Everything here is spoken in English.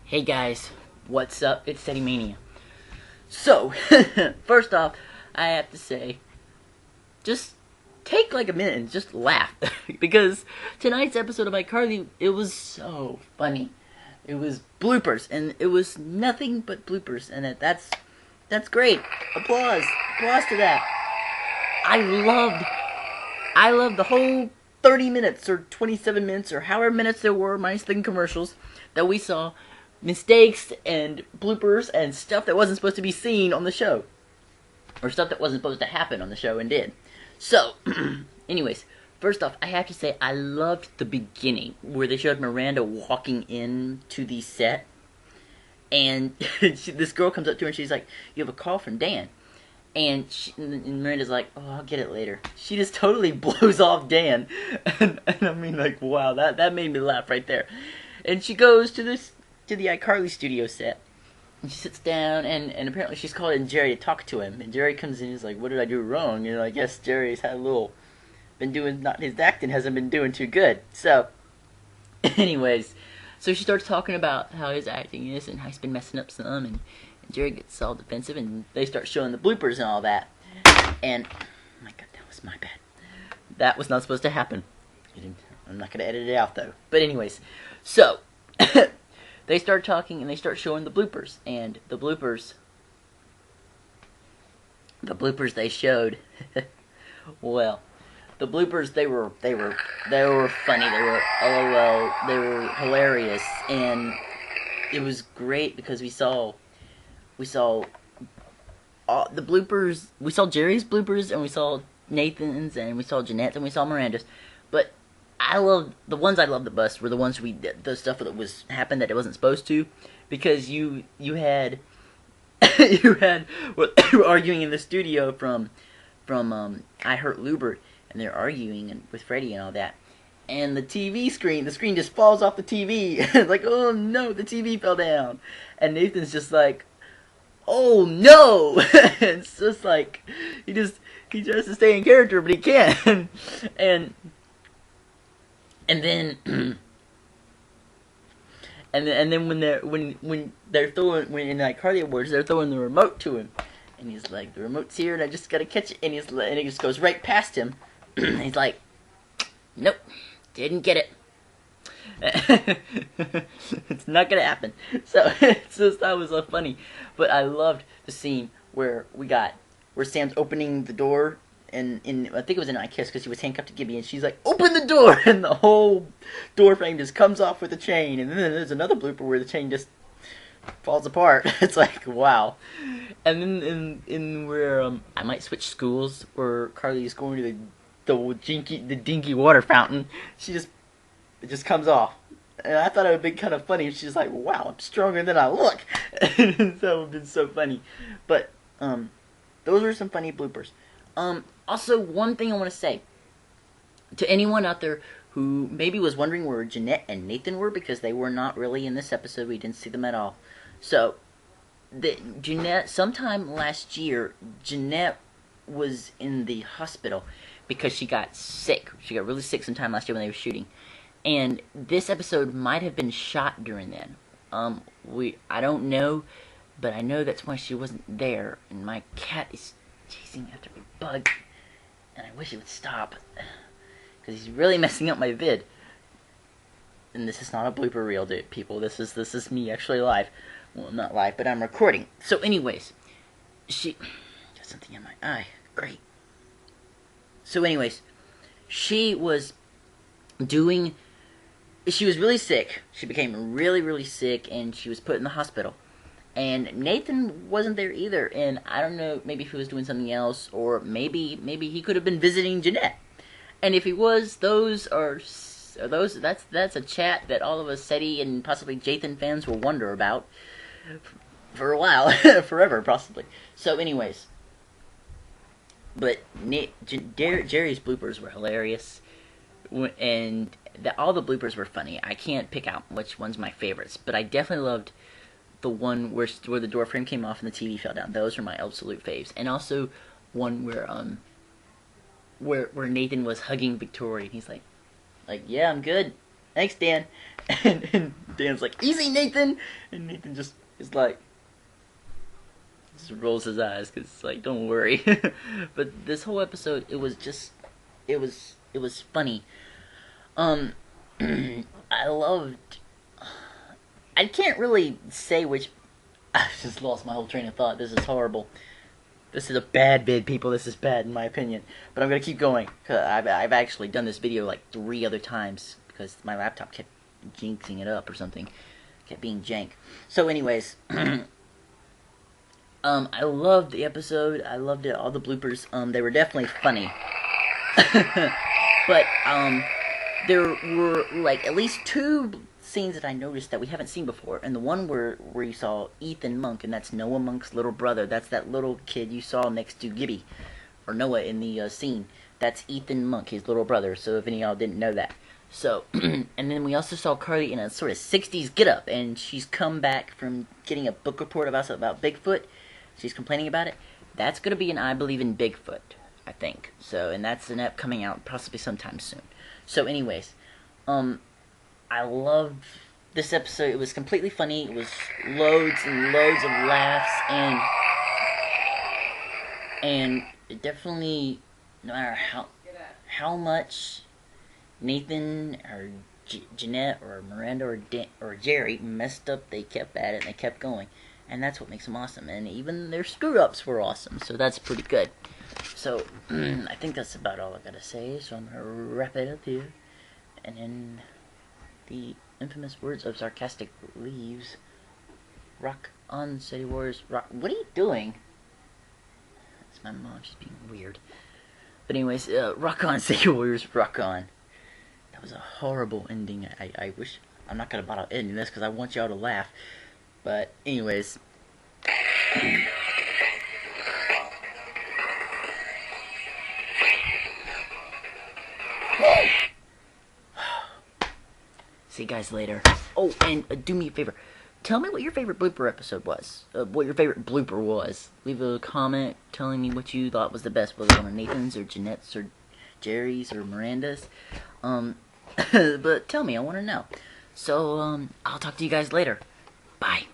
Hey guys, what's up? It's Steady Mania. So, first off, I have to say, just take like a minute and just laugh. Because tonight's episode of iCarly, it was so funny. It was bloopers, and it was nothing but bloopers, and that's great. Applause to that. I loved the whole 30 minutes or 27 minutes or however minutes there were, minus the commercials, that we saw mistakes and bloopers and stuff that wasn't supposed to be seen on the show. Or stuff that wasn't supposed to happen on the show and did. So, anyways, first off, I have to say I loved the beginning where they showed Miranda walking into the set. And this girl comes up to her and she's like, "You have a call from Dan." And Miranda's like, "Oh, I'll get it later." She just totally blows off Dan. And I mean, like, wow, that made me laugh right there. And she goes to the iCarly studio set. And she sits down, and apparently she's called in Jerry to talk to him. And Jerry comes in and he's like, "What did I do wrong?" You know, I guess Jerry's had his acting hasn't been doing too good. So, anyways, so she starts talking about how his acting is and how he's been messing up some, and Jerry gets all defensive, and they start showing the bloopers and all that. And, oh my god, that was my bad. That was not supposed to happen. I'm not going to edit it out, though. But anyways, so, they start talking, and they start showing the bloopers. And the bloopers they showed, well, the bloopers, they were funny. They were LOL. They were hilarious. And it was great because we saw all the bloopers. We saw Jerry's bloopers, and we saw Nathan's, and we saw Jeanette's, and we saw Miranda's. But the ones I loved the best were the ones we did, the stuff that happened that it wasn't supposed to, because you had what they were arguing in the studio from I Hurt Lubert, and they're arguing with Freddie and all that. And the screen just falls off the TV. It's like, oh no, the TV fell down. And Nathan's just like, oh no! It's just like, he tries to stay in character, but he can't. And then when they're throwing, when in iCarly Awards, they're throwing the remote to him, and he's like, "The remote's here, and I just gotta catch it," and it just goes right past him. He's like, "Nope, didn't get it." It's not gonna happen. So that was so funny. But I loved the scene where Sam's opening the door, and I think it was in I Kiss, because he was handcuffed to Gibby, and she's like, "Open the door!" And the whole door frame just comes off with the chain. And then there's another blooper where the chain just falls apart. It's like, wow. And then in where I might switch schools, where Carly's going to the dinky water fountain, it just comes off. And I thought it would be kind of funny. She's like, "Wow, I'm stronger than I look." And so it would have been so funny. But those were some funny bloopers. Also, one thing I want to say to anyone out there who maybe was wondering where Jeanette and Nathan were, because they were not really in this episode. We didn't see them at all. So, Jeanette, sometime last year, Jeanette was in the hospital because she got sick. She got really sick sometime last year when they were shooting. And this episode might have been shot during then. I don't know, but I know that's why she wasn't there. And my cat is chasing after a bug, and I wish it would stop, because he's really messing up my vid. And this is not a blooper reel, dude, people. This is me actually live. Well, I'm not live, but I'm recording. So anyways, she got something in my eye. Great. So anyways, she was really sick. She became really, really sick, and she was put in the hospital. And Nathan wasn't there either, and I don't know, maybe if he was doing something else, or maybe he could have been visiting Jeanette. And if he was, that's a chat that all of us SETI and possibly Jathan fans will wonder about for a while, forever possibly. So anyways, but Jerry's bloopers were hilarious, and all the bloopers were funny. I can't pick out which one's my favorites, but I definitely loved the one where the door frame came off and the TV fell down. Those are my absolute faves. And also one where Nathan was hugging Victoria, and he's like, "Yeah, I'm good. Thanks, Dan." And Dan's like, easy, Nathan! And Nathan just is like, just rolls his eyes, because it's like, don't worry. But this whole episode, it was funny. I loved, I can't really say which, I just lost my whole train of thought. This is horrible. This is a bad vid, people. This is bad, in my opinion. But I'm going to keep going. I've actually done this video like 3 other times, because my laptop kept jinxing it up or something. Kept being jank. So anyways, I loved the episode. I loved it. All the bloopers. They were definitely funny. But, there were, like, at least 2 scenes that I noticed that we haven't seen before. And the one where you saw Ethan Monk, and that's Noah Monk's little brother. That's that little kid you saw next to Gibby, or Noah, in the scene. That's Ethan Monk, his little brother, so if any of y'all didn't know that. So, and then we also saw Carly in a sort of 60s get-up, and she's come back from getting a book report about Bigfoot. She's complaining about it. That's going to be an I Believe in Bigfoot, I think. So, and that's an app coming out possibly sometime soon. So anyways, I loved this episode. It was completely funny. It was loads and loads of laughs, and it definitely, no matter how much Nathan or Jeanette or Miranda or Jerry messed up, they kept at it and they kept going, and that's what makes them awesome. And even their screw-ups were awesome, so that's pretty good. So, I think that's about all I gotta say, so I'm gonna wrap it up here. And then, the infamous words of sarcastic leaves. Rock on, City Warriors, rock. What are you doing? That's my mom, she's being weird. But anyways, rock on, City Warriors, rock on. That was a horrible ending. I wish, I'm not gonna bother ending this because I want y'all to laugh. But, anyways. See you guys later. Oh, and do me a favor. Tell me what your favorite blooper episode was. What your favorite blooper was. Leave a comment telling me what you thought was the best. Whether one of Nathan's or Jeanette's or Jerry's or Miranda's. But tell me, I want to know. So, I'll talk to you guys later. Bye.